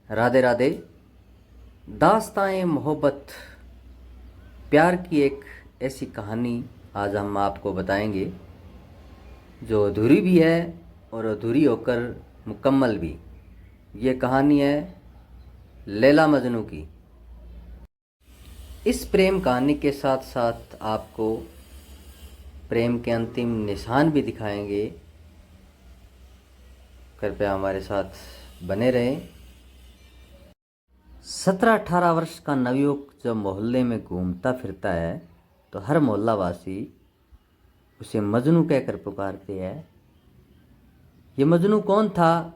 राधे राधे। दास्तान मोहब्बत प्यार की एक ऐसी कहानी आज हम आपको बताएंगे जो अधूरी भी है और अधूरी होकर मुकम्मल भी। ये कहानी है लैला मजनू की। इस प्रेम कहानी के साथ साथ आपको प्रेम के अंतिम निशान भी दिखाएंगे। कृपया हमारे साथ बने रहें। 17-18 वर्ष का नवयुवक जब मोहल्ले में घूमता फिरता है तो हर मोहल्लावासी उसे मजनू कहकर पुकारते हैं। ये मजनू कौन था?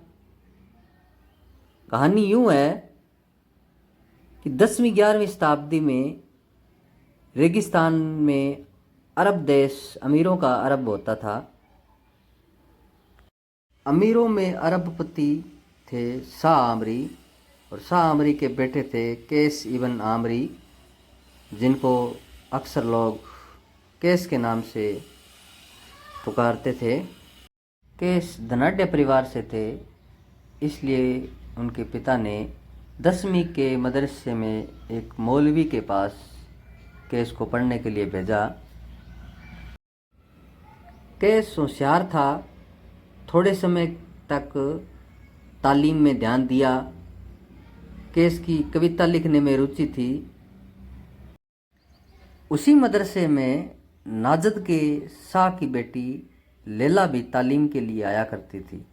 कहानी यूं है कि 10वीं-11वीं शताब्दी में रेगिस्तान में अरब देश अमीरों का अरब होता था। अमीरों में अरबपति थे शाह आमरी, और शाह आमरी के बेटे थे कैस इब्न आमरी, जिनको अक्सर लोग कैस के नाम से पुकारते थे। कैस धनाढ़ परिवार से थे, इसलिए उनके पिता ने 10वीं के मदरसे में एक मौलवी के पास कैस को पढ़ने के लिए भेजा। कैस होशियार था, थोड़े समय तक तालीम में ध्यान दिया। कैस की कविता लिखने में रुचि थी। उसी मदरसे में नाजद के शाह की बेटी लैला भी तालीम के लिए आया करती थी।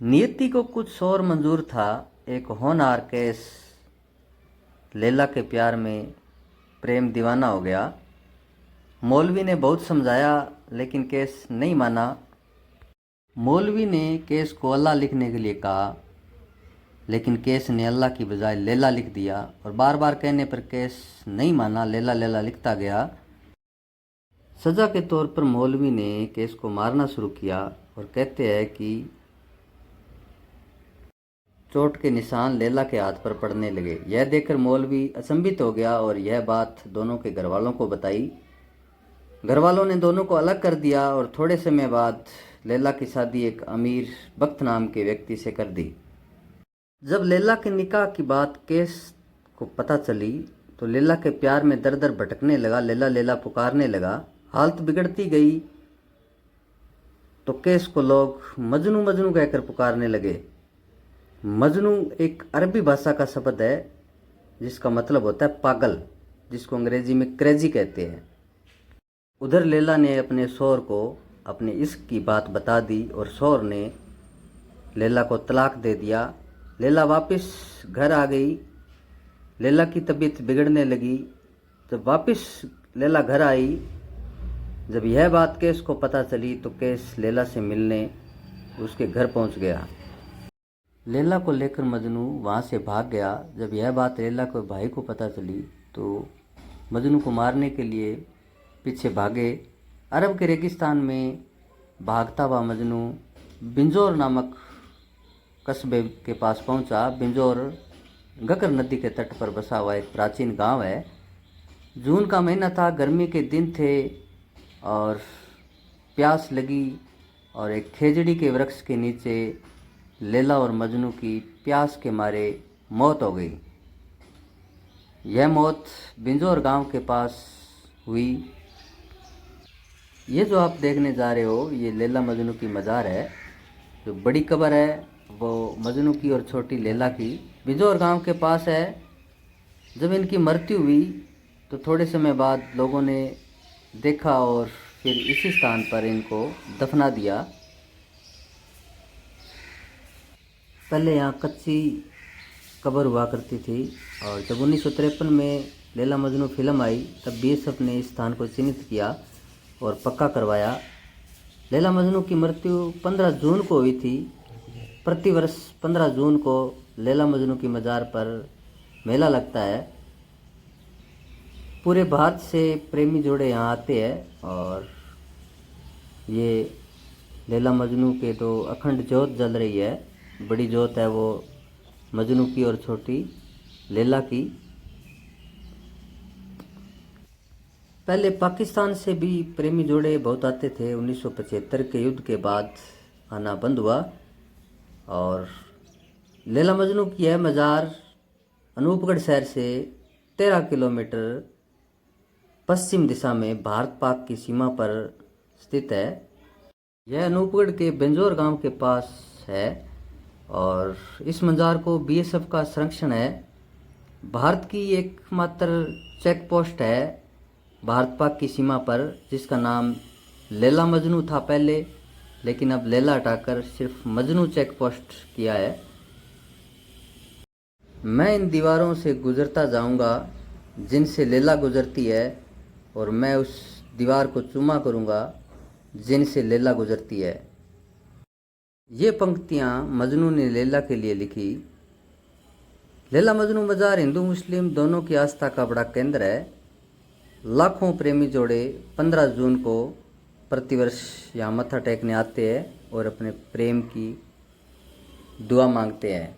नियति को कुछ और मंजूर था। एक होनहार कैस लैला के प्यार में प्रेम दीवाना हो गया। मौलवी ने बहुत समझाया लेकिन कैस नहीं माना। मौलवी ने कैस को अल्लाह लिखने के लिए कहा, लेकिन कैस ने अल्लाह की बजाय लैला लिख दिया, और बार बार कहने पर कैस नहीं माना। लैला लैला लिखता गया। सज़ा के तौर पर मौलवी ने कैस को मारना शुरू किया, और कहते हैं कि चोट के निशान लैला के हाथ पर पड़ने लगे। यह देखकर मौलवी अचंभित हो गया और यह बात दोनों के घरवालों को बताई। घरवालों ने दोनों को अलग कर दिया, और थोड़े समय बाद लैला की शादी एक अमीर बख्त नाम के व्यक्ति से कर दी। जब लैला के निकाह की बात कैस को पता चली तो लैला के प्यार में दर दर भटकने लगा। लैला लैला पुकारने लगा। हालत बिगड़ती गई तो कैस को लोग मजनू मजनू कहकर पुकारने लगे। मजनू एक अरबी भाषा का शब्द है जिसका मतलब होता है पागल, जिसको अंग्रेजी में क्रेजी कहते हैं। उधर लैला ने अपने शौहर को अपने इश्क की बात बता दी और शौहर ने लैला को तलाक दे दिया। लैला वापस घर आ गई। लैला की तबीयत बिगड़ने लगी। जब वापस लैला घर आई, जब यह बात कैस को पता चली तो कैस लैला से मिलने उसके घर पहुंच गया। लैला को लेकर मजनू वहां से भाग गया। जब यह बात लैला के भाई को पता चली तो मजनू को मारने के लिए पीछे भागे। अरब के रेगिस्तान में भागता हुआ मजनू बिंजोर नामक कस्बे के पास पहुंचा। बिंजोर गकर नदी के तट पर बसा हुआ एक प्राचीन गांव है। जून का महीना था, गर्मी के दिन थे और प्यास लगी, और एक खेजड़ी के वृक्ष के नीचे लैला और मजनू की प्यास के मारे मौत हो गई। यह मौत बिंजोर गांव के पास हुई। ये जो आप देखने जा रहे हो ये लैला मजनू की मज़ार है। जो बड़ी कब्र है वो मजनू की और छोटी लैला की बिंजोर गांव के पास है। जब इनकी मृत्यु हुई तो थोड़े समय बाद लोगों ने देखा और फिर इसी स्थान पर इनको दफना दिया। पहले यहाँ कच्ची कब्र हुआ करती थी, और जब 1953 में लैला मजनू फिल्म आई तब बीएसएफ ने इस स्थान को चिन्हित किया और पक्का करवाया। लैला मजनू की मृत्यु 15 जून को हुई थी। प्रतिवर्ष 15 जून को लैला मजनू की मज़ार पर मेला लगता है। पूरे भारत से प्रेमी जोड़े यहाँ आते हैं, और ये लैला मजनू के तो अखंड ज्योत जल रही है। बड़ी ज्योत है वो मजनू की और छोटी लैला की। पहले पाकिस्तान से भी प्रेमी जोड़े बहुत आते थे। 1975 के युद्ध के बाद आना बंद हुआ, और लैला मजनू की यह मज़ार अनूपगढ़ शहर से 13 किलोमीटर पश्चिम दिशा में भारत पाक की सीमा पर स्थित है। यह अनूपगढ़ के बेंजोर गांव के पास है और इस मज़ार को बीएसएफ का संरक्षण है। भारत की एकमात्र चेक पोस्ट है भारत पाक की सीमा पर, जिसका नाम लैला मजनू था पहले, लेकिन अब लैला हटाकर सिर्फ मजनू चेक पोस्ट किया है। मैं इन दीवारों से गुजरता जाऊंगा जिनसे लैला गुजरती है, और मैं उस दीवार को चूमा करूंगा जिनसे लैला गुजरती है। ये पंक्तियाँ मजनू ने लैला के लिए लिखी। लैला मजनू मज़ार हिंदू मुस्लिम दोनों की आस्था का बड़ा केंद्र है। लाखों प्रेमी जोड़े 15 जून को प्रतिवर्ष यहाँ मत्था टेकने आते हैं और अपने प्रेम की दुआ मांगते हैं।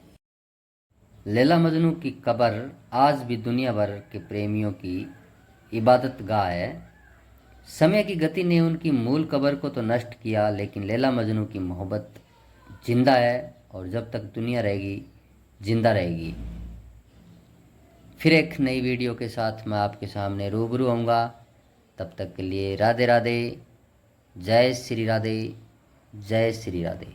लैला मजनू की कब्र आज भी दुनिया भर के प्रेमियों की इबादत गाह है। समय की गति ने उनकी मूल कब्र को तो नष्ट किया, लेकिन लैला मजनू की मोहब्बत जिंदा है और जब तक दुनिया रहेगी जिंदा रहेगी। फिर एक नई वीडियो के साथ मैं आपके सामने रूबरू आऊँगा। तब तक के लिए राधे राधे, जय श्री राधे, जय श्री राधे।